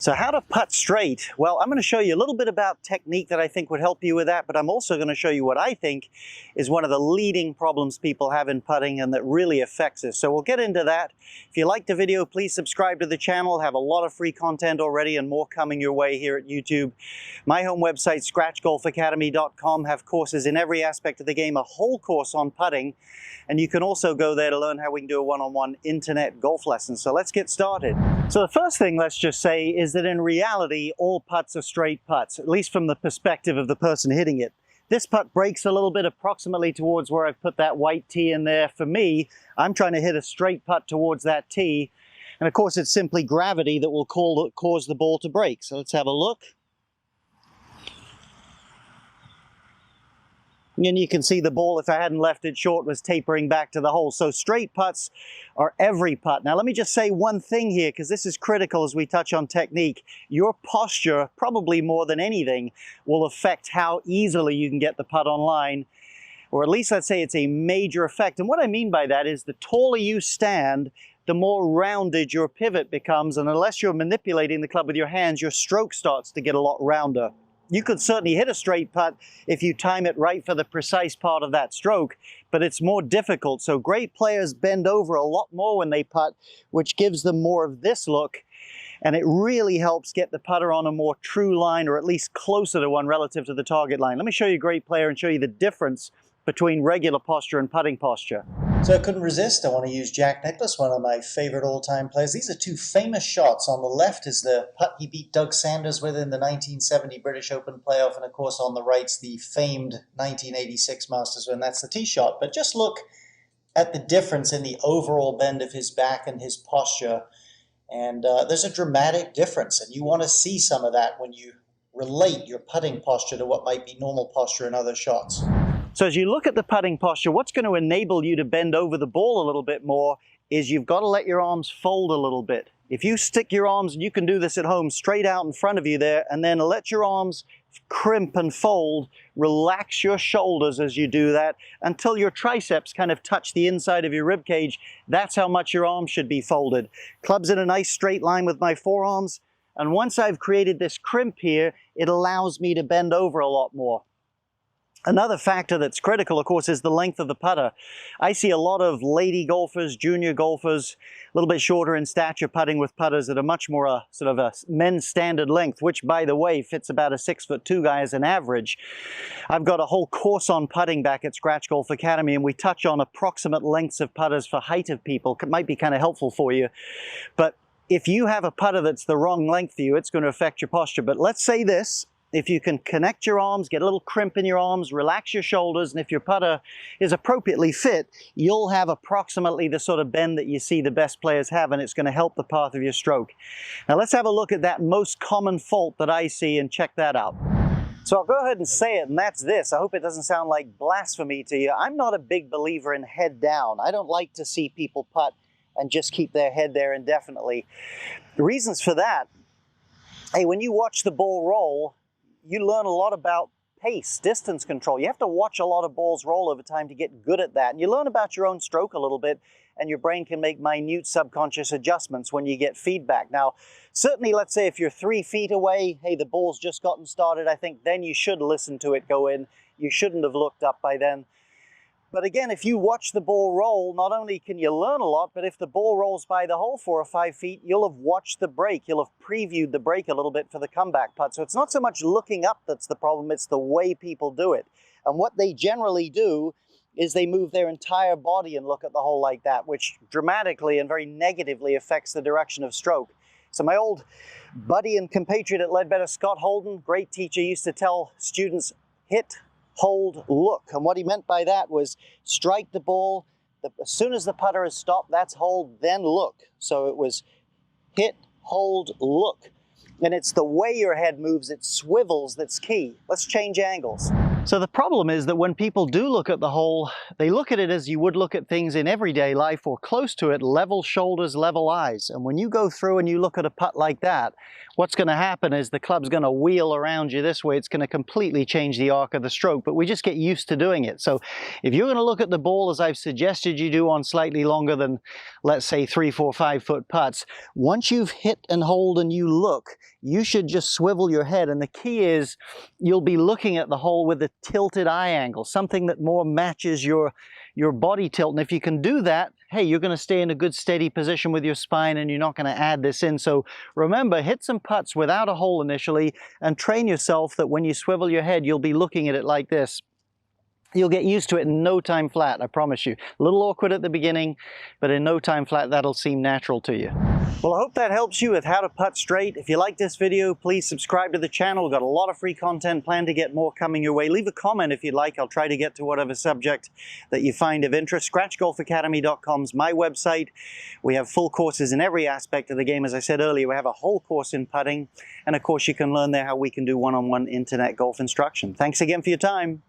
So how to putt straight? Well, I'm going to show you a little bit about technique that I think would help you with that, but I'm also going to show you what I think is one of the leading problems people have in putting and that really affects us. So we'll get into that. If you liked the video, please subscribe to the channel. I have a lot of free content already and more coming your way here at YouTube. My home website, scratchgolfacademy.com, have courses in every aspect of the game, a whole course on putting, and you can also go there to learn how we can do a one-on-one internet golf lesson. So let's get started. So the first thing, let's just say, is that in reality, all putts are straight putts, at least from the perspective of the person hitting it. This putt breaks a little bit approximately towards where I've put that white tee in there. For me, I'm trying to hit a straight putt towards that tee. And of course, it's simply gravity that will cause the ball to break. So let's have a look. And you can see the ball, if I hadn't left it short, was tapering back to the hole. So straight putts are every putt. Now let me just say one thing here, because this is critical as we touch on technique. Your posture, probably more than anything, will affect how easily you can get the putt on line, or at least let's say it's a major effect. And what I mean by that is the taller you stand, the more rounded your pivot becomes, and unless you're manipulating the club with your hands, your stroke starts to get a lot rounder. You could certainly hit a straight putt if you time it right for the precise part of that stroke, but it's more difficult. So great players bend over a lot more when they putt, which gives them more of this look, and it really helps get the putter on a more true line, or at least closer to one relative to the target line. Let me show you a great player and show you the difference between regular posture and putting posture. So I couldn't resist. I want to use Jack Nicklaus, one of my favorite all-time players. These are two famous shots. On the left is the putt he beat Doug Sanders with in the 1970 British Open playoff, and of course on the right's the famed 1986 Masters win. That's the tee shot. But just look at the difference in the overall bend of his back and his posture. And there's a dramatic difference, and you want to see some of that when you relate your putting posture to what might be normal posture in other shots. So as you look at the putting posture, what's going to enable you to bend over the ball a little bit more is you've got to let your arms fold a little bit. If you stick your arms, and you can do this at home, straight out in front of you there, and then let your arms crimp and fold, relax your shoulders as you do that until your triceps kind of touch the inside of your rib cage. That's how much your arms should be folded. Club's in a nice straight line with my forearms, and once I've created this crimp here, it allows me to bend over a lot more. Another factor that's critical, of course, is the length of the putter. I see a lot of lady golfers, junior golfers, a little bit shorter in stature, putting with putters that are much more sort of a men's standard length, which, by the way, fits about a 6'2" guy as an average. I've got a whole course on putting back at Scratch Golf Academy, and we touch on approximate lengths of putters for height of people. It might be kind of helpful for you. But if you have a putter that's the wrong length for you, it's going to affect your posture. But let's say this. If you can connect your arms, get a little crimp in your arms, relax your shoulders, and if your putter is appropriately fit, you'll have approximately the sort of bend that you see the best players have, and it's going to help the path of your stroke. Now let's have a look at that most common fault that I see and check that out. So I'll go ahead and say it, and that's this. I hope it doesn't sound like blasphemy to you. I'm not a big believer in head down. I don't like to see people putt and just keep their head there indefinitely. The reasons for that, hey, when you watch the ball roll, you learn a lot about pace, distance control. You have to watch a lot of balls roll over time to get good at that. And you learn about your own stroke a little bit, and your brain can make minute subconscious adjustments when you get feedback. Now, certainly, let's say if you're 3 feet away, hey, the ball's just gotten started, I think then you should listen to it go in. You shouldn't have looked up by then. But again, if you watch the ball roll, not only can you learn a lot, but if the ball rolls by the hole 4 or 5 feet, you'll have watched the break. You'll have previewed the break a little bit for the comeback putt. So it's not so much looking up that's the problem, it's the way people do it. And what they generally do is they move their entire body and look at the hole like that, which dramatically and very negatively affects the direction of stroke. So my old buddy and compatriot at Leadbetter, Scott Holden, great teacher, used to tell students, hit, hold, look. And what he meant by that was strike the ball. As soon as the putter is stopped, that's hold, then look. So it was hit, hold, look. And it's the way your head moves, it swivels, that's key. Let's change angles. So the problem is that when people do look at the hole, they look at it as you would look at things in everyday life or close to it, level shoulders, level eyes. And when you go through and you look at a putt like that, what's going to happen is the club's going to wheel around you this way. It's going to completely change the arc of the stroke, but we just get used to doing it. So if you're going to look at the ball as I've suggested you do on slightly longer than, let's say, 3, 4, 5 foot putts, once you've hit and hold and you look, you should just swivel your head. And the key is you'll be looking at the hole with a tilted eye angle, something that more matches your body tilt. And if you can do that, hey, you're going to stay in a good steady position with your spine and you're not going to add this in. So remember, hit some putts without a hole initially and train yourself that when you swivel your head, you'll be looking at it like this. You'll get used to it in no time flat, I promise you. A little awkward at the beginning, but in no time flat, that'll seem natural to you. Well, I hope that helps you with how to putt straight. If you like this video, please subscribe to the channel. We've got a lot of free content planned to get more coming your way. Leave a comment if you'd like. I'll try to get to whatever subject that you find of interest. ScratchGolfAcademy.com is my website. We have full courses in every aspect of the game. As I said earlier, we have a whole course in putting. And of course, you can learn there how we can do one-on-one internet golf instruction. Thanks again for your time.